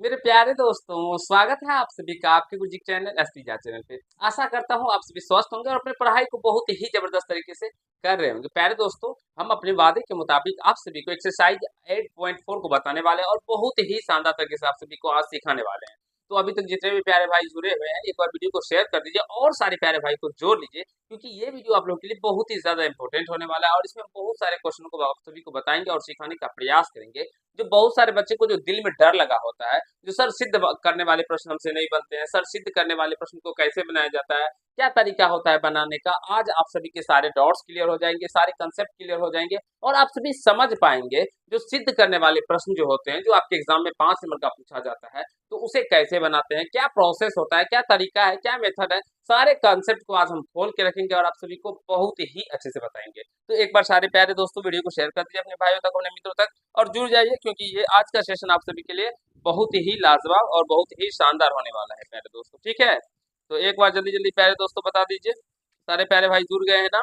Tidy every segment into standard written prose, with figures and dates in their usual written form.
मेरे प्यारे दोस्तों, स्वागत है आप सभी का आपके गुरुजी चैनल एसटीजा चैनल पे। आशा करता हूँ आप सभी स्वस्थ होंगे और अपनी पढ़ाई को बहुत ही जबरदस्त तरीके से कर रहे होंगे। प्यारे दोस्तों, हम अपने वादे के मुताबिक आप सभी को एक्सरसाइज 8.4 को बताने वाले हैं और बहुत ही शानदार तरीके से आप सभी को आज सिखाने वाले हैं। तो अभी तक जितने भी प्यारे भाई जुड़े हुए हैं, एक बार वीडियो को शेयर कर दीजिए और सारे प्यारे भाई को जोड़ लीजिए, क्योंकि ये वीडियो आप लोगों के लिए बहुत ही ज्यादा इंपॉर्टेंट होने वाला है और इसमें बहुत सारे क्वेश्चनों को आप सभी को बताएंगे और सिखाने का प्रयास करेंगे। जो बहुत सारे बच्चे को जो दिल में डर लगा होता है, जो सर सिद्ध करने वाले प्रश्न हमसे नहीं बनते हैं, सर सिद्ध करने वाले प्रश्न को कैसे बनाया जाता है, क्या तरीका होता है बनाने का, आज आप सभी के सारे डॉट्स क्लियर हो जाएंगे, सारे कंसेप्ट क्लियर हो जाएंगे और आप सभी समझ पाएंगे जो सिद्ध करने वाले प्रश्न जो होते हैं, जो आपके एग्जाम में 5 नंबर का पूछा जाता है, तो उसे कैसे बनाते हैं, क्या प्रोसेस होता है, क्या तरीका है, क्या मेथड है, सारे कंसेप्ट को आज हम खोल के रखेंगे और आप सभी को बहुत ही अच्छे से बताएंगे। तो एक बार सारे प्यारे दोस्तों वीडियो को शेयर कर दीजिए अपने भाइयों तक, अपने मित्रों तक और जुड़ जाइए, क्योंकि ये आज का सेशन आप सभी के लिए बहुत ही लाजवाब और बहुत ही शानदार होने वाला है प्यारे दोस्तों। ठीक है, तो एक बार जल्दी जल्दी प्यारे दोस्तों बता दीजिए, सारे प्यारे भाई जुड़ गए हैं ना?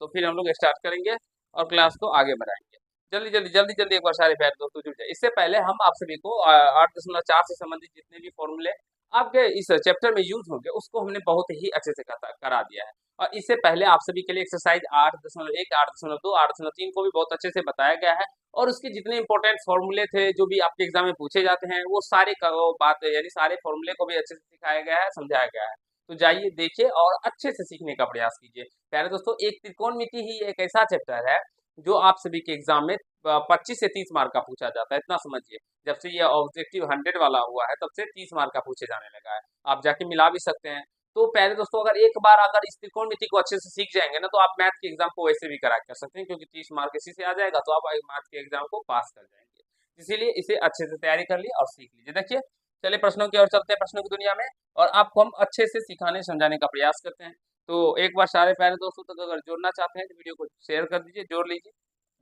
तो फिर हम लोग स्टार्ट करेंगे और क्लास को आगे बढ़ाएंगे। जल्दी जल्दी जल्दी जल्दी एक बार सारे प्यारे दोस्तों जुड़ जाए। इससे पहले हम आप सभी को 8.4 से संबंधित जितने भी फॉर्मूले आपके इस चैप्टर में यूज होंगे उसको हमने बहुत ही अच्छे से करा दिया है। और इससे पहले आप सभी के लिए एक्सरसाइज 8.1, 8.2, 8.3 को भी बहुत अच्छे से बताया गया है और उसके जितने इंपॉर्टेंट फॉर्मूले थे जो भी आपके एग्जाम में पूछे जाते हैं, वो सारे वो बात यानी सारे फॉर्मूले को भी अच्छे से सिखाया गया है, समझाया गया है। तो जाइए देखिए और अच्छे से सीखने का प्रयास कीजिए। प्यारे दोस्तों, एक त्रिकोणमिति ही एक ऐसा चैप्टर है जो आप सभी के एग्जाम में 25 से 30 मार्क का पूछा जाता है, इतना समझिए। जब से ये ऑब्जेक्टिव 100 वाला हुआ है तब से 30 मार्क का पूछे जाने लगा है। आप जाके मिला भी सकते हैं। तो प्यारे दोस्तों, अगर एक बार अगर इस त्रिकोणमिति को अच्छे से सीख जाएंगे ना, तो आप मैथ के एग्जाम को वैसे भी करा कर सकते हैं, क्योंकि 30 मार्क इसी से आ जाएगा, तो आप मैथ के एग्जाम को पास कर जाएंगे। इसीलिए इसे अच्छे से तैयारी कर लिए और सीख लीजिए। देखिए, चलिए प्रश्नों की ओर चलते हैं, प्रश्नों की दुनिया में, और आपको हम अच्छे से सिखाने समझाने का प्रयास करते हैं। तो एक बार सारे प्यारे दोस्तों तक अगर जोड़ना चाहते हैं तो वीडियो को शेयर कर दीजिए, जोड़ लीजिए।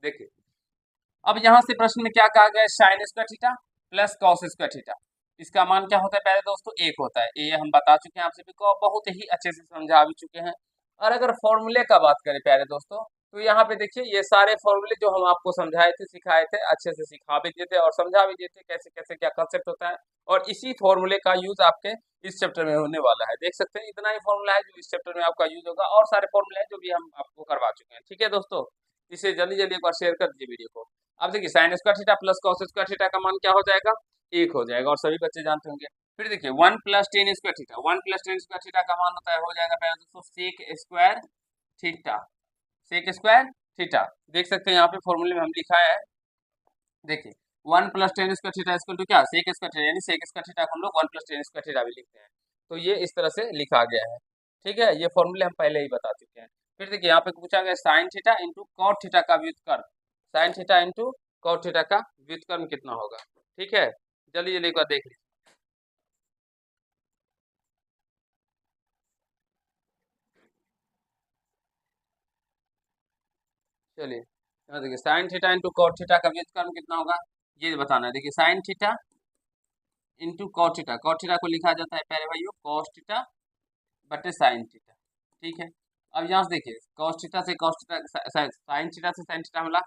देखिए, अब यहाँ से प्रश्न में क्या कहा गया है, sine square theta plus cos square theta, इसका मान क्या होता है प्यारे दोस्तों, एक होता है। ये हम बता चुके हैं आप सभी को, बहुत ही अच्छे से समझा भी चुके हैं। और अगर फॉर्मूले का बात करें प्यारे दोस्तों, तो यहाँ पे देखिए ये सारे फॉर्मूले जो हम आपको समझाए थे, सिखाए थे, अच्छे से सिखा भी दिए थे और समझा भी दिए थे कैसे कैसे क्या कंसेप्ट होता है। और इसी फॉर्मूले का यूज आपके इस चैप्टर में होने वाला है। देख सकते हैं इतना ही फॉर्मूला है जो इस चैप्टर में आपका यूज होगा, और सारे फॉर्मूले हैं जो भी हम आपको करवा चुके हैं। ठीक है दोस्तों, इसे जल्दी जल्दी एक बार शेयर कर दीजिए वीडियो को। अब देखिए, sign square theta plus cos square theta का मान क्या हो जाएगा, एक हो जाएगा, और सभी बच्चे जानते होंगे। फिर देखिए 1 + tan² थीटा, 1 + tan² थीटा का मान होता है, हो जाएगा पहले दोस्तों sec square theta, sec square theta. देख सकते हैं यहाँ पे फॉर्मूले में हम लिखा है, देखिए 1 + tan² थीटा इक्वल टू क्या, सेक स्क्वायर थीटा, यानी सेक स्क्वायर थीटा को हम लोग 1 + tan² थीटा भी लिखते हैं। तो ये इस तरह से लिखा गया है। ठीक है, ये फॉर्मूले हम पहले ही बता चुके हैं। फिर देखिए यहाँ पे पूछा गया sine theta into cot theta का व्युत्क्रम, sine theta into cot theta का व्युत्क्रम कितना होगा। ठीक है, जल्दी जल्दी एक बार देख लीजिए। चलिए यहाँ देखिए, sine theta into cot theta का व्युत्क्रम कितना होगा, ये बताना है। देखिए sine theta into cot theta, cot theta को लिखा जाता है प्यारे भाइयों कॉस थीटा बटे साइन थीटा। ठीक है, अब यहाँ से देखिए कॉस थीटा से कॉस थीटा, साइन थीटा से साइन थीटा मिला,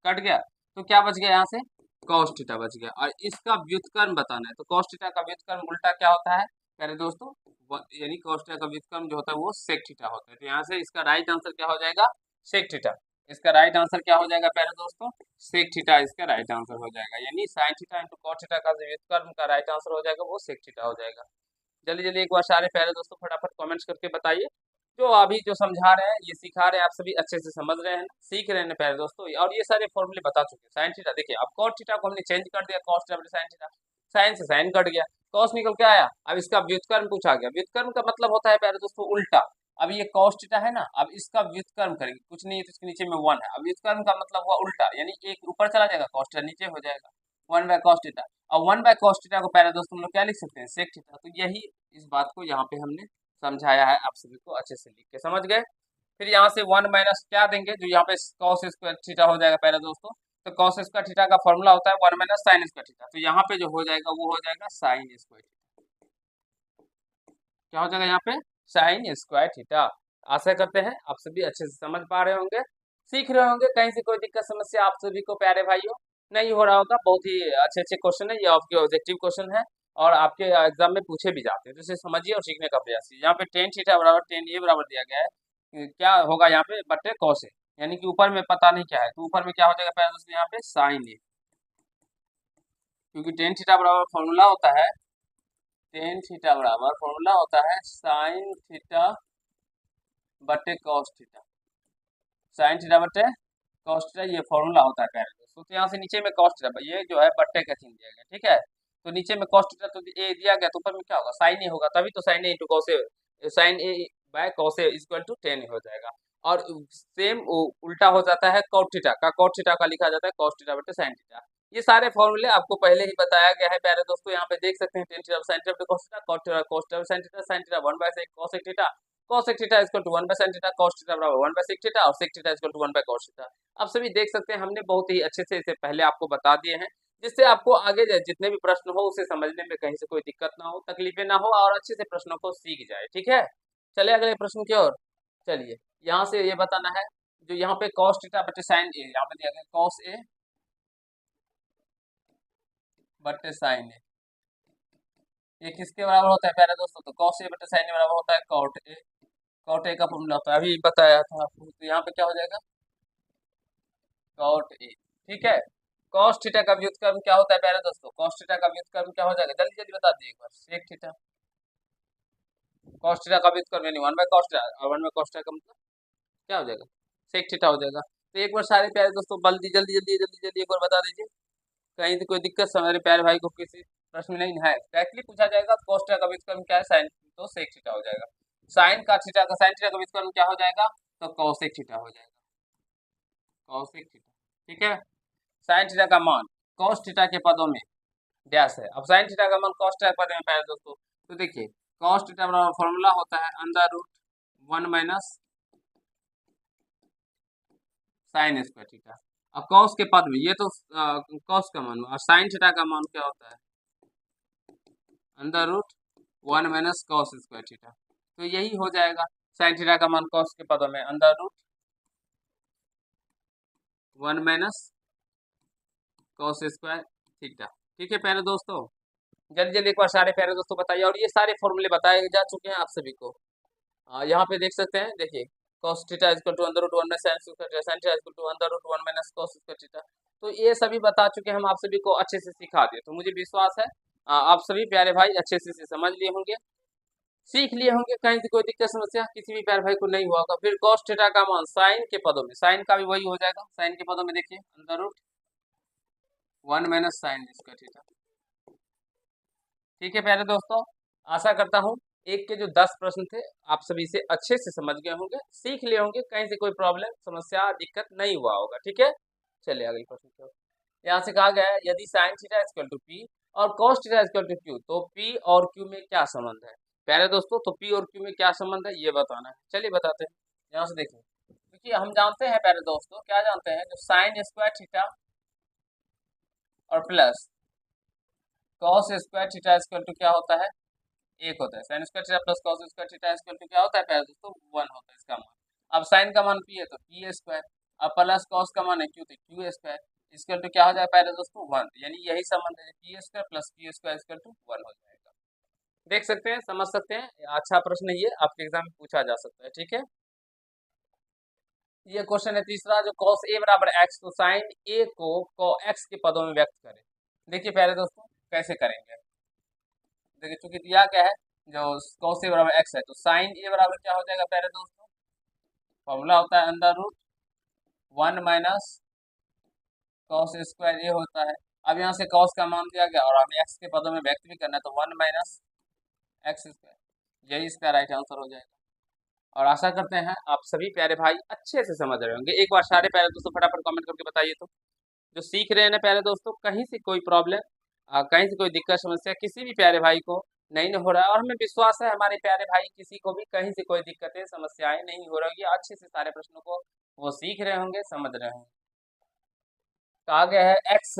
कट गया, तो क्या बच गया यहाँ से, कॉस थीटा बच गया। और इसका व्युत्क्रम बताना है, तो कॉस थीटा का व्युत्क्रम उल्टा क्या होता है प्यारे दोस्तों, यानी कॉस थीटा का व्युत्क्रम जो होता है वो सेक थीटा होता है। तो यहाँ से इसका राइट आंसर क्या हो जाएगा, सेक थीटा। इसका राइट आंसर क्या हो जाएगा प्यारे दोस्तों, सेक थीटा इसका राइट आंसर हो जाएगा, यानी sign theta into cos theta का जो व्युत्क्रम का राइट आंसर हो जाएगा वो सेक थीटा हो जाएगा। जल्दी जल्दी एक बार सारे प्यारे दोस्तों फटाफट कमेंट्स करके बताइए, जो अभी जो समझा रहे हैं, ये सिखा रहे हैं, आप सभी अच्छे से समझ रहे हैं, सीख रहे हैं प्यारे दोस्तों। और ये सारे फॉर्मूले बता चुके हैं। साइन थीटा देखिए, अब कॉट थीटा को हमने चेंज कर दिया, cos theta sine theta, sine से साइन कट गया, कॉस निकल के आया। अब इसका व्युत्क्रम पूछा गया, व्युत्क्रम का मतलब होता है प्यारे दोस्तों उल्टा। अब ये कॉस थीटा है ना, अब इसका व्युत्क्रम करेंगे, कुछ नहीं है तो इसके नीचे में 1 है, अब व्युत्क्रम का मतलब हुआ उल्टा, यानी एक ऊपर चला जाएगा, कॉस थीटा नीचे हो जाएगा, 1/cos थीटा। और 1/cos थीटा को प्यारे दोस्तों हम लोग क्या लिख सकते हैं, सेक थीटा। तो यही इस बात को यहाँ पे हमने समझाया है, आप सभी को अच्छे से लिख के समझ गए। फिर यहाँ से 1 माइनस क्या देंगे, जो यहाँ पे कॉस स्क्वायर थीटा हो जाएगा पहले दोस्तों। तो कॉस स्क्वायर थीटा का फॉर्मूला होता है 1 माइनस साइन स्क्वायर थीटा, तो यहाँ पे जो हो जाएगा वो हो जाएगा साइन स्क्वायर थीटा। क्या हो जाएगा यहाँ पे, साइन स्क्वायर थीटा। आशा करते हैं आप सभी अच्छे से समझ पा रहे होंगे, सीख रहे होंगे, कहीं से कोई दिक्कत समस्या आप सभी को प्यारे भाइयों नहीं हो रहा होगा। बहुत ही अच्छे अच्छे क्वेश्चन है, ये आपके ऑब्जेक्टिव क्वेश्चन है और आपके एग्जाम में पूछे भी जाते हैं, तो इसे समझिए और सीखने का प्रयास कीजिए। यहाँ पे टेन थीटा बराबर टेन ए बराबर दिया गया है, क्या होगा यहाँ पे बट्टे कॉस ए, यानी कि ऊपर में पता नहीं क्या है, तो ऊपर में क्या हो जाएगा पहले दोस्तों यहाँ पे साइन ए, क्योंकि टेन थीटा बराबर फॉर्मूला होता है, टेन थीटा बराबर फॉर्मूला होता है साइन थीटा बटे कॉस थीटा, साइन थीटा बटे कॉस थीटा, ये फॉर्मूला होता है पहले दोस्तों। तो यहाँ से नीचे में कॉस थीटा, ये जो है बट्टे का चिन्ह दिया गया, ठीक है। तो नीचे में कॉस थीटा तो ए दिया गया, तो ऊपर में क्या होगा साइन ए होगा, तभी तो sine A into cos A, sine A by cos A equal to tan हो जाएगा। और सेम उल्टा हो जाता है कॉट थीटा का, कॉट थीटा का लिखा जाता है कॉस थीटा बटे साइन थीटा। ये सारे फॉर्मूले आपको पहले ही बताया गया है प्यारे दोस्तों। यहाँ पे देख सकते हैं tan theta sine theta cos theta, cot theta cos theta sine theta, sine theta 1/sec cos theta, cos theta equal to 1/sin theta, cos theta बराबर 1/sec थीटा और sec theta equal to 1/cos theta. आप सभी देख सकते हैं हमने बहुत ही अच्छे से इसे पहले आपको बता दिए हैं, जिससे आपको आगे जितने भी प्रश्न हो उसे समझने में कहीं से कोई दिक्कत ना हो, तकलीफें ना हो और अच्छे से प्रश्नों को सीख जाए, ठीक है। चलिए अगले प्रश्न की ओर चलिए। यहाँ से ये बताना है, जो यहाँ पे cos थीटा बटे साइन ए, यहाँ पे दिया गया cos ए बटे साइन ए, ये किसके बराबर होता है प्यारे दोस्तों, तो cos ए बटे साइन ए बराबर होता है cot ए, cot ए का फॉर्मूला होता है, अभी बताया था आपको। तो यहाँ पे क्या हो जाएगा cot ए, ठीक है। cos थीटा का व्युत्क्रम क्या होता है प्यारे दोस्तों, cos थीटा का व्युत्क्रम क्या हो जाएगा, जल्दी जल्दी बता दिए एक बार, sec थीटा, cos थीटा का व्युत्क्रम यानी 1/cos थीटा, और 1/cos थीटा का मतलब क्या हो जाएगा sec थीटा हो जाएगा। तो एक बार सारे प्यारे दोस्तों जल्दी जल्दी जल्दी जल्दी जल्दी एक बार बता दीजिए, कहीं से कोई दिक्कत हमारे प्यारे भाई को किसी प्रश्न में नहीं है, डायरेक्टली पूछा जाएगा cos थीटा का व्युत्क्रम क्या है साइन, तो sec थीटा हो जाएगा। साइन का थीटा का साइन थीटा का व्युत्क्रम क्या हो जाएगा, तो cosec थीटा हो जाएगा, cosec थीटा, ठीक है। साइन थीटा का मान cos थीटा के पदों में डैश है, अब साइन थीटा का मान cos थीटा के पद में पहले दोस्तों, तो देखिए cos थीटा बराबर फॉर्मूला होता है under root 1 minus sine square theta. अब cos के पद में ये तो cos का मान, और साइन थीटा का मान क्या होता है under root 1 minus cos square theta, तो यही हो जाएगा साइन थीटा का मान cos के पदों में under root 1 minus cos square theta, ठीक है प्यारे दोस्तों। जल्दी जल्दी एक बार सारे प्यारे दोस्तों बताइए, और ये सारे फॉर्मूले बताए जा चुके हैं आप सभी को। यहाँ पे देख सकते हैं, देखिए cos theta equal to under root 1 minus sine square theta, sine theta equal to under root 1 minus cos square theta, तो ये सभी बता चुके हैं हम आप सभी को, अच्छे से सिखा दिए, तो मुझे विश्वास है आप सभी प्यारे भाई अच्छे से समझ लिए होंगे, सीख लिए होंगे, कहीं से कोई दिक्कत समस्या किसी भी प्यारे भाई को नहीं हुआ होगा। फिर cos थीटा का मान साइन के पदों में, साइन का भी वही हो जाएगा, साइन के पदों में देखिए under root 1 minus sine square theta, ठीक है प्यारे दोस्तों। आशा करता हूँ एक के जो 10 प्रश्न थे आप सभी से अच्छे से समझ गए होंगे, सीख लिए होंगे, कहीं से कोई प्रॉब्लम समस्या दिक्कत नहीं हुआ होगा, ठीक है। चलिए अगले प्रश्न की ओर। यहाँ से कहा गया है यदि sine theta equal to P और cos theta equal to Q, तो पी और क्यू में क्या संबंध है प्यारे दोस्तों, तो पी और क्यू में क्या संबंध है ये बताना है, चलिए बताते हैं। यहाँ से देखिए, क्योंकि हम जानते हैं प्यारे दोस्तों, क्या जानते हैं, जो साइन स्क्वायर थीटा और plus cos square theta equal to क्या होता है, एक होता है, sine square theta plus cos square theta equal to क्या होता है प्यारे दोस्तों, 1 होता है इसका मान। अब साइन का मान पी है तो पी स्क्वायर, अब प्लस cos का मान है क्यू तो क्यू स्क्वायर इक्वल टू क्या हो जाए प्यारे दोस्तों 1, यानी यही संबंध है, P square plus Q square equal to 1 हो जाएगा। देख सकते हैं, समझ सकते हैं, अच्छा प्रश्न है ये, आपके एग्जाम में पूछा जा सकता है, ठीक है। ये क्वेश्चन है तीसरा, जो cos a बराबर x, तो साइन a को cos x के पदों में व्यक्त करें। देखिए प्यारे दोस्तों कैसे करेंगे, देखिए चूंकि दिया क्या है, जो cos a बराबर x है, तो साइन a बराबर क्या हो जाएगा प्यारे दोस्तों, फॉर्मूला होता है under root 1 minus cos square A होता है। अब यहाँ से cos का मान दिया गया और हमें x के पदों में व्यक्त भी करना है, तो 1 माइनस एक्स स्क्वायर, यही इसका राइट आंसर हो जाएगा। और आशा करते हैं आप सभी प्यारे भाई अच्छे से समझ रहे होंगे। एक बार सारे प्यारे दोस्तों फटाफट कमेंट करके बताइए, तो जो सीख रहे हैं ना प्यारे दोस्तों, कहीं से कोई प्रॉब्लम कहीं से कोई दिक्कत समस्या किसी भी प्यारे भाई को नहीं न हो रहा है, और हमें विश्वास है हमारे प्यारे भाई किसी को भी कहीं से कोई दिक्कतें समस्याएं नहीं हो रही है, अच्छे से सारे प्रश्नों को वो सीख रहे होंगे, समझ रहे होंगे। तो आगे है X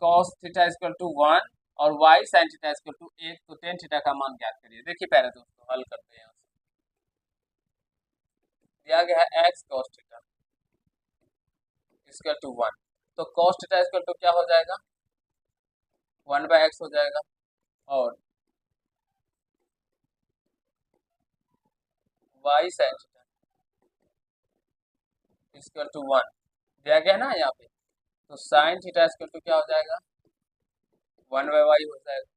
cos theta equal to 1 और Y sine theta equal to 1, तो टेन थीटा का मान ज्ञात करिए। देखिए प्यारे दोस्तों हल करते हैं, यहाँ से दिया गया है X cos theta equal to 1, तो कॉस थीटा इक्वल टू क्या हो जाएगा, 1/x हो जाएगा, और y sine theta equal to 1 दिया गया ना यहाँ पे। तो साइन थीटा इक्वल टू क्या हो जाएगा, 1/y हो जाएगा।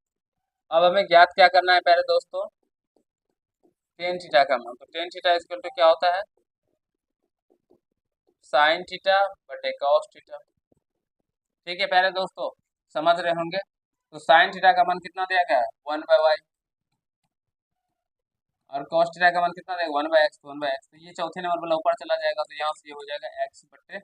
अब हमें ज्ञात क्या करना है पहले दोस्तों, टेन थीटा का मान। तो टेन थीटा इक्वल टू क्या होता है, साइन थीटा बटे कॉस थीटा। ठीक है पहले दोस्तों, समझ रहे होंगे। तो साइन थीटा का मान कितना दिया गया है, 1/y, और cos थीटा का मान कितना देगा, 1/x, तो 1/x, तो ये चौथे नंबर वाला ऊपर चला जाएगा, तो यहाँ से ये हो जाएगा x बटे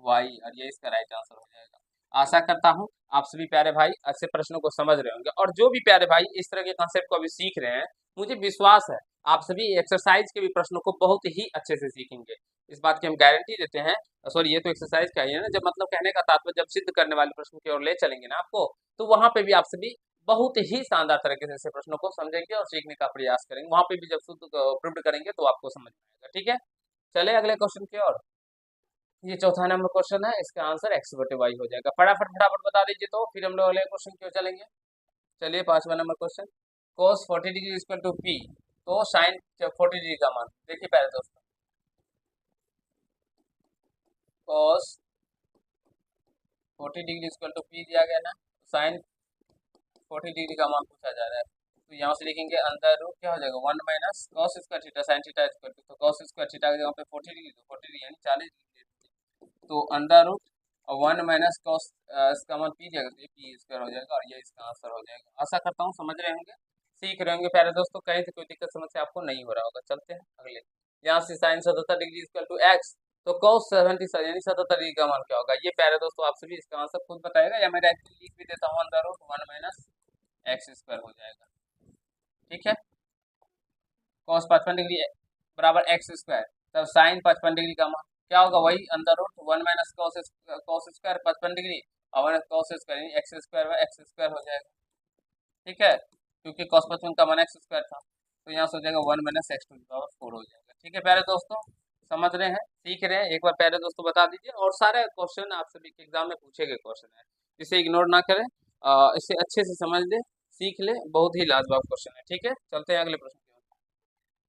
y, और ये इसका राइट आंसर हो जाएगा। आशा करता हूँ आप सभी प्यारे भाई अच्छे प्रश्नों को समझ रहे होंगे, और जो भी प्यारे भाई इस तरह के कंसेप्ट को अभी सीख रहे हैं, मुझे विश्वास है आप सभी एक्सरसाइज के भी प्रश्नों को बहुत ही अच्छे से सीखेंगे। इस बात की हम गारंटी देते हैं। सॉरी, ये तो एक्सरसाइज का ही है ना, जब मतलब कहने का तात्पर्य जब सिद्ध करने वाले प्रश्न की ओर ले चलेंगे ना आपको, तो वहां पे भी आप सभी बहुत ही शानदार तरीके से ऐसे प्रश्नों को समझेंगे और सीखने का प्रयास करेंगे। वहां पे भी जब शुद्ध प्रूव्ड करेंगे तो आपको समझ में आएगा। ठीक है, चले अगले क्वेश्चन की ओर। ये चौथा नंबर क्वेश्चन है, इसका आंसर x बटे वाई हो जाएगा। फटाफट फटाफट बता दीजिए, तो फिर हम लोग अगले क्वेश्चन की ओर चलेंगे। चलिए पांचवा number question, cos 40 degree equal to p, तो साइन 40 डिग्री का मान देखिए पहले दोस्तों, cos 40 degree equal to p दिया गया ना, साइन 40 डिग्री का मान पूछा जा रहा है। तो यहाँ से लिखेंगे अंदर रूट क्या हो जाएगा, 1 minus cos square theta sine theta equal to, तो कॉस स्क्वायर थीटा की जगह पे 40 डिग्री, तो 40 डिग्री यानी 40 डिग्री, तो अंदर रूट 1 माइनस कॉस, इसका मान पी जाएगा, तो ये पी स्क्वायर हो जाएगा, और ये इसका आंसर हो जाएगा। आशा करता हूँ समझ रहे होंगे, सीख रहे होंगे प्यारे दोस्तों, कहीं से कोई दिक्कत समस्या आपको नहीं हो रहा होगा। चलते हैं अगले, यहाँ से sine 77 degree equal to X, तो cos 70 यानी 77 डिग्री का मान क्या होगा, ये प्यारे दोस्तों आप सभी इसका आंसर खुद बताएगा, या मैं डायरेक्टली लिख भी देता हूँ, अंदर रूट 1 माइनस एक्स स्क्वायर हो जाएगा। ठीक है, cos 55 डिग्री बराबर एक्स स्क्वायर, तब साइन 55 डिग्री का मान क्या होगा, वही अंदर root 1 minus cos square 55 degree, और कॉस स्क्वायर यानी X square by X square हो जाएगा। ठीक है, क्योंकि cos 55 का मान एक्स स्क्वायर था, तो यहाँ से हो जाएगा 1 minus X to the power 4 हो जाएगा। ठीक है प्यारे दोस्तों, समझ रहे हैं, सीख रहे हैं, एक बार प्यारे दोस्तों बता दीजिए। और सारे क्वेश्चन आप सभी के एग्जाम में पूछे गए क्वेश्चन है, इसे इग्नोर ना करें, इसे अच्छे से समझ ले, सीख ले, बहुत ही लाजवाब क्वेश्चन है। ठीक है, चलते हैं अगले प्रश्न की ओर।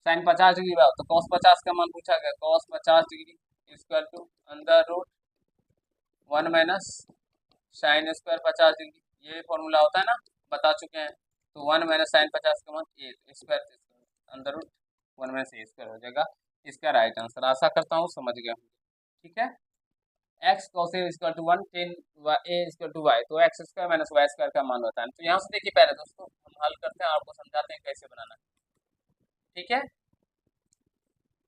साइन 50 डिग्री बा, तो कॉस 50 का मान पूछा गया, cos 50 degree equal to under root 1 minus sine square 50 degree, ये फॉर्मूला होता है ना, बता चुके हैं। तो 1 माइनस साइन 50 का मान ए स्क्वायर अंडर रूट 1 माइनस ए स्क्वायर हो जाएगा, इसका राइट आंसर। आशा करता हूँ समझ गया हूँ। ठीक है, X cos A equal to 1 tan A equal to Y, तो X square minus Y square का मान होता है। तो यहाँ से देखिए पहले दोस्तों हम हल करते हैं, आपको समझाते हैं कैसे बनाना है। ठीक है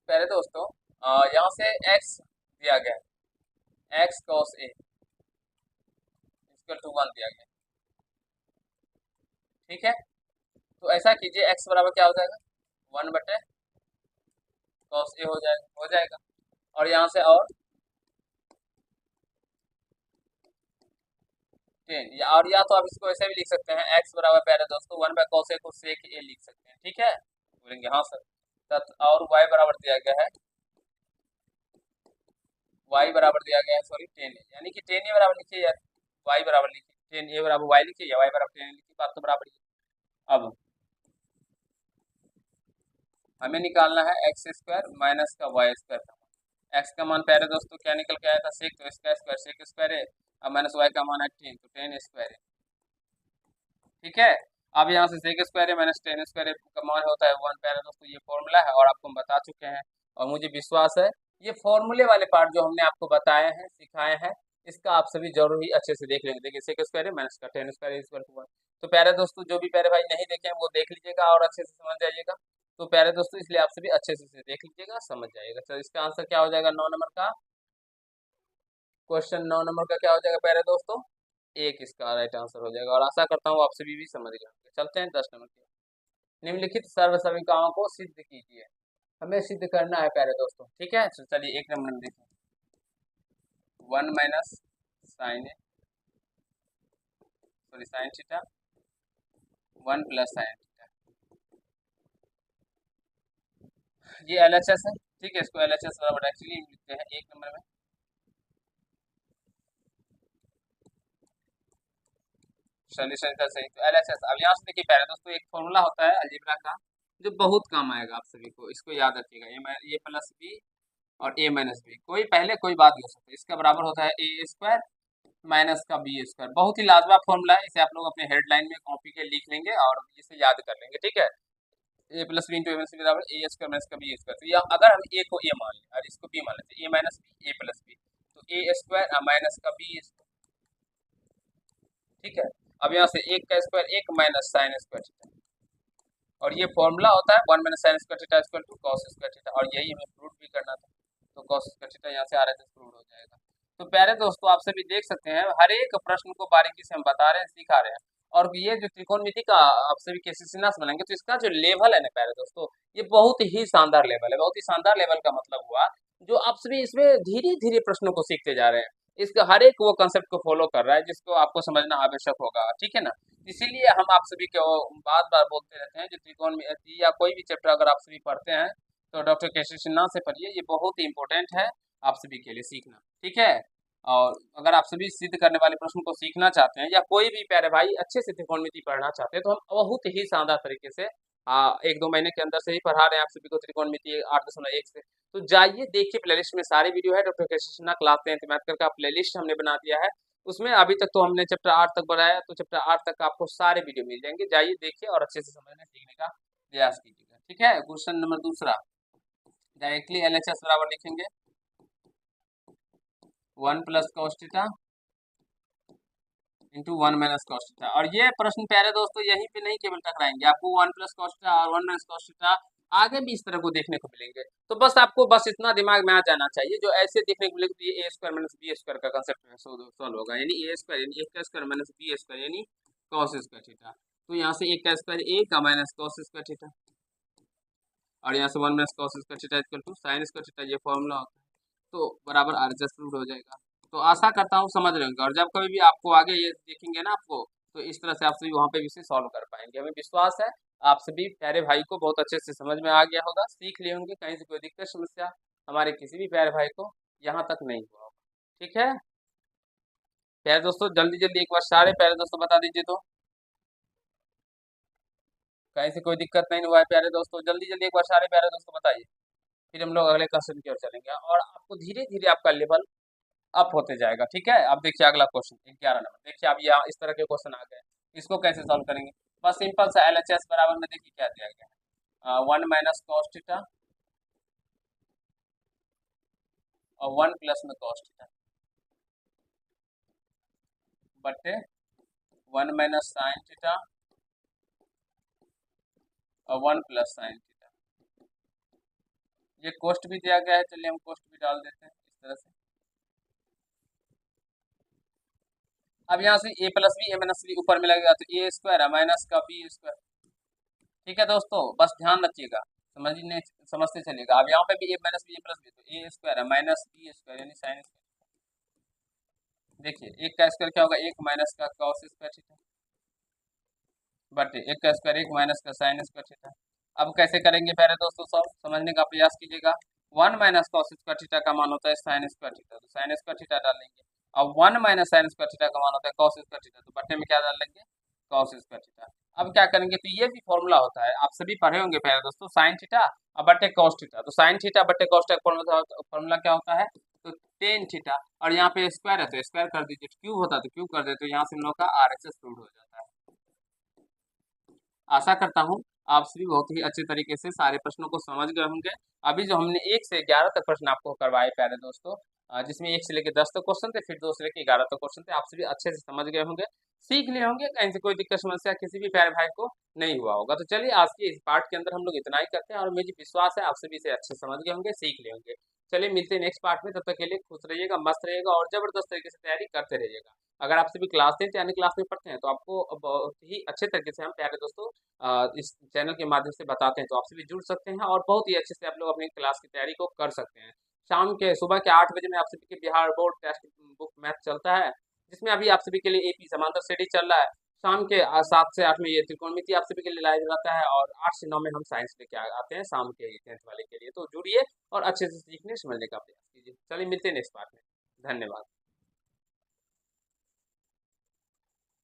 पहले दोस्तों, यहाँ से x दिया गया है, x cos a equal to 1 दिया गया। ठीक है, तो ऐसा कीजिए, x बराबर क्या हो जाएगा, 1 बटे cos a हो जाएगा, और यहाँ से और 10, या तो आप इसको ऐसे भी लिख सकते हैं, x बराबर पहले दोस्तों 1 बाय cos a को sec a लिख सकते हैं। ठीक है, बोलेंगे हाँ सर, और y बराबर दिया गया है, y बराबर दिया गया है, सॉरी 10a, यानी कि 10a बराबर लिखिए या y बराबर लिखिए, 10a बराबर y लिखिए या y बराबर 10a लिखिए, बात तो बराबर ही है। अब हमें निकालना है एक्स स्क्वायर माइनस का वाई स्क्वायर का मान। एक्स का मान प्यारे दोस्तों क्या निकल के आया था, सेक, तो इसका स्क्वायर सेक स्क्वायर है, और माइनस वाई का मान है 10, तो 10 स्क्वायर है। ठीक है, अब यहाँ से सेक स्क्वायर है माइनस 10 स्क्वायर का मान होता है 1 प्यारे दोस्तों, ये फॉर्मूला है और आपको हम बता चुके हैं, और मुझे विश्वास है ये फॉर्मूले वाले पार्ट जो हमने आपको बताए हैं, सिखाए हैं, इसका आप सभी जरूर ही अच्छे से देख लेंगे। देखिए सेक स्क्वायर है माइनस का 10 स्क्वायर इक्वल टू 1, तो प्यारे दोस्तों जो भी प्यारे भाई नहीं देखे वो देख लीजिएगा और अच्छे से समझ जाइएगा। तो प्यारे दोस्तों इसलिए आप सभी अच्छे से देख लीजिएगा, समझ जाइएगा। चलो इसका आंसर क्या हो जाएगा, 9 नंबर का क्वेश्चन, 9 नंबर का क्या हो जाएगा प्यारे दोस्तों, एक इसका राइट आंसर हो जाएगा, और आशा करता हूँ आप सभी भी समझ गए होंगे। चलते हैं 10 नंबर की, निम्नलिखित सर्व समीकरणों को सिद्ध कीजिए। हमें सिद्ध करना है प्यारे दोस्तों। ठीक है, तो चलिए एक नंबर में देखिए, 1 minus sine A, sorry sine theta, 1 plus sine theta, ये एलएचएस है। ठीक है, इसको एलएचएस बराबर एक्चुअली लिखते हैं एक नंबर में, सोल्यूशन का सही तो LHS। अब यहाँ से देखिए पहले दोस्तों एक फॉर्मूला होता है अलजेब्रा का जो बहुत काम आएगा आप सभी को, इसको याद रखिएगा। ए प्लस बी और ए माइनस बी, कोई पहले कोई बाद नहीं हो सकता, इसका बराबर होता है ए स्क्वायर माइनस का बी स्क्वायर। बहुत ही लाजवाब फॉर्मूला है, इसे आप लोग अपने हेडलाइन में कॉपी के लिख लेंगे और इसे याद कर लेंगे, ठीक है। ए प्लस बी इंटू ए माइनस बी बराबर ए स्क्वायर माइनस का बी स्क्वायर। तो या अगर हम ए को ए मान लें और इसको बी मान लेते, ए माइनस बी ए प्लस बी, तो ए स्क्वायर माइनस का बी, ठीक है। अब यहाँ से एक का स्क्वायर एक माइनस साइन स्क्वायर थीटा, और ये फॉर्मूला होता है 1 minus sine square theta equal to cos square theta, और यही हमें प्रूव भी करना था। तो कॉस स्क्वायर थीटा यहाँ से RHS प्रूव हो जाएगा। तो प्यारे दोस्तों आप सभी देख सकते हैं हर एक प्रश्न को बारीकी से हम बता रहे हैं, सिखा रहे हैं। और ये जो त्रिकोणमिति का आप सभी केसीसीनास बनाएंगे तो इसका जो लेवल है ना प्यारे दोस्तों, ये बहुत ही शानदार लेवल है। बहुत ही शानदार लेवल का मतलब हुआ जो आप सभी इसमें धीरे धीरे प्रश्नों को सीखते जा रहे हैं। इसका हर एक वो कंसेप्ट को फॉलो कर रहा है जिसको आपको समझना आवश्यक होगा, ठीक है ना। इसीलिए हम आप सभी को बार बार बोलते रहते हैं जो त्रिकोणमिति या कोई भी चैप्टर अगर आप सभी पढ़ते हैं तो डॉक्टर केसी सिन्हा से पढ़िए, ये बहुत ही इंपॉर्टेंट है आप सभी के लिए सीखना, ठीक है। और अगर आप सभी सिद्ध करने वाले प्रश्न को सीखना चाहते हैं या कोई भी प्यारे भाई अच्छे से त्रिकोणमिति पढ़ना चाहते हैं तो हम बहुत ही शानदार तरीके से 1-2 महीने के अंदर से ही पढ़ा रहे हैं आप सभी को त्रिकोणमिति 8.1 से। तो जाइए देखिए, प्लेलिस्ट में सारी वीडियो है, डॉक्टर केसी सिन्हा क्लास 10th मैथ का प्लेलिस्ट हमने बना दिया है। उसमें अभी तक तो हमने चैप्टर 8 तक बढ़ाया, तो चैप्टर 8 तक आपको सारे वीडियो मिल जाएंगे। जाइए देखिए और अच्छे से समझने सीखने का प्रयास कीजिएगा, ठीक है। क्वेश्चन नंबर दूसरा, डायरेक्टली LHS बराबर लिखेंगे 1 plus cos theta into 1 minus cos theta. और ये प्रश्न प्यारे दोस्तों यहीं पे नहीं केवल टकराएंगे, आपको 1 प्लस कॉस थीटा और 1 माइनस कॉस थीटा आगे भी इस तरह को देखने को मिलेंगे। तो बस आपको बस इतना दिमाग में आ जाना चाहिए, जो ऐसे देखने को मिलेगा तो ये ए स्क्वायर माइनस बी स्क्वायर का कंसेप्ट सॉल्व होगा, यानी ए स्क्वायर यानी एक का स्क्वायर माइनस बी स्क्वायर यानी कॉस स्क्वायर थीटा। तो यहाँ से एक का स्क्वायर एक का माइनस कॉस स्क्वायर थीटा, और यहाँ से 1 minus cos square theta equal to sine square theta, ये फॉर्मूला होता है। तो बराबर RHS प्रूव हो जाएगा। तो आशा करता हूँ समझ रहे होंगे, और जब कभी भी आपको आगे ये देखेंगे ना आपको, तो इस तरह से आप सभी वहाँ पे भी इसे सॉल्व कर पाएंगे। हमें विश्वास है आप सभी प्यारे भाई को बहुत अच्छे से समझ में आ गया होगा, सीख लिए होंगे, कहीं से कोई दिक्कत समस्या हमारे किसी भी प्यारे भाई को यहाँ तक नहीं हुआ होगा, ठीक है। प्यारे दोस्तों जल्दी जल्दी एक बार सारे प्यारे दोस्तों बता दीजिए, तो कहीं से कोई दिक्कत नहीं हुआ है प्यारे दोस्तों, जल्दी जल्दी एक बार सारे प्यारे दोस्तों बताइए, फिर हम लोग अगले क्वेश्चन की ओर चलेंगे और आपको धीरे धीरे आपका लेवल अप होते जाएगा, ठीक है। अब देखिए अगला क्वेश्चन 11 नंबर, देखिए अब यहाँ इस तरह के क्वेश्चन आ गए, इसको कैसे सॉल्व करेंगे। बस सिंपल सा LHS बराबर में देखिए क्या दिया गया है, 1 माइनस कॉस थीटा और 1 प्लस में कॉस थीटा बटे 1 माइनस साइन थीटा और 1 प्लस साइन थीटा। ये कॉस्ट भी दिया गया है, चलिए हम कॉस्ट भी डाल देते हैं इस तरह से। अब यहाँ से ए प्लस बी ए माइनस बी ऊपर में लगेगा तो ए स्क्वायर माइनस का बी स्क्वायर, ठीक है दोस्तों, बस ध्यान रखिएगा, समझने समझते चलिएगा। अब यहाँ पे भी ए माइनस बी ए प्लस बी, तो ए स्क्वायर माइनस बी स्क्वायर यानी साइन स्क्वायर। देखिए एक का स्क्वायर क्या होगा, एक माइनस का कॉस स्क्वायर थीटा बटे एक का स्क्वायर एक माइनस का साइन स्क्वायर थीटा। अब कैसे करेंगे पहले दोस्तों, सॉल्व समझने का प्रयास कीजिएगा। 1 माइनस कॉस स्क्वायर थीटा का मान होता है साइन स्क्वायर थीटा, तो साइन स्क्वायर थीटा डाल लेंगे। अब 1 माइनस साइन स्क्वायर थीटा का मान होता है कॉस स्क्वायर थीटा, तो बटे में क्या डाल लेंगे, कॉस स्क्वायर थीटा। अब क्या करेंगे, तो ये भी फॉर्मूला होता है, आप सभी पढ़े होंगे पहले दोस्तों, साइन थीटा और बटे कॉस थीटा। तो साइन थीटा बटे कॉस थीटा फॉर्मूला क्या होता है, तो टेन थीटा, और यहाँ पे स्क्वायर है तो स्क्वायर कर दीजिए, क्यूब होता है तो क्यूब कर देते, तो यहाँ से हम लोग का RHS प्रूव हो जाता है। आशा करता हूँ आप सभी बहुत ही अच्छे तरीके से सारे प्रश्नों को समझ गए होंगे। अभी जो हमने 1 से 11 तक प्रश्न आपको करवाए प्यारे दोस्तों, जिसमें 1 से लेकर 10 तक क्वेश्चन थे, फिर 2 से लेकर 11 तक क्वेश्चन थे, आप सभी अच्छे से समझ गए होंगे, सीख लिए होंगे, कहीं से कोई दिक्कत समस्या किसी भी प्यारे भाई को नहीं हुआ होगा। तो चलिए आज के इस पार्ट के अंदर हम लोग इतना ही करते हैं, और मुझे विश्वास है आप सभी से अच्छे समझ गए होंगे, सीख लिए होंगे। चलिए मिलते हैं नेक्स्ट पार्ट में, तब तक के लिए खुश रहिएगा, मस्त रहिएगा और जबरदस्त तरीके से तैयारी करते रहिएगा। अगर आप सभी क्लास 10 यानी क्लास में पढ़ते हैं तो आपको बहुत ही अच्छे तरीके से हम प्यारे दोस्तों इस चैनल के माध्यम से बताते हैं, तो आपसे भी जुड़ सकते हैं और बहुत ही अच्छे से आप लोग अपनी क्लास की तैयारी को कर सकते हैं। शाम के सुबह के 8 बजे में आप सभी के Bihar board text book math चलता है, जिसमें अभी आप सभी के लिए AP समांतर श्रेणी चल रहा है। शाम के 7 से 8 में ये त्रिकोणमिति आप सभी के लिए लाइव रहता है, और 8 से 9 में हम साइंस लेके आते हैं शाम के 10th वाले के लिए। तो जुड़िए और अच्छे से सीखने समझने का प्रयास कीजिए। चलिए मिलते हैं नेक्स्ट पार्ट में, धन्यवाद।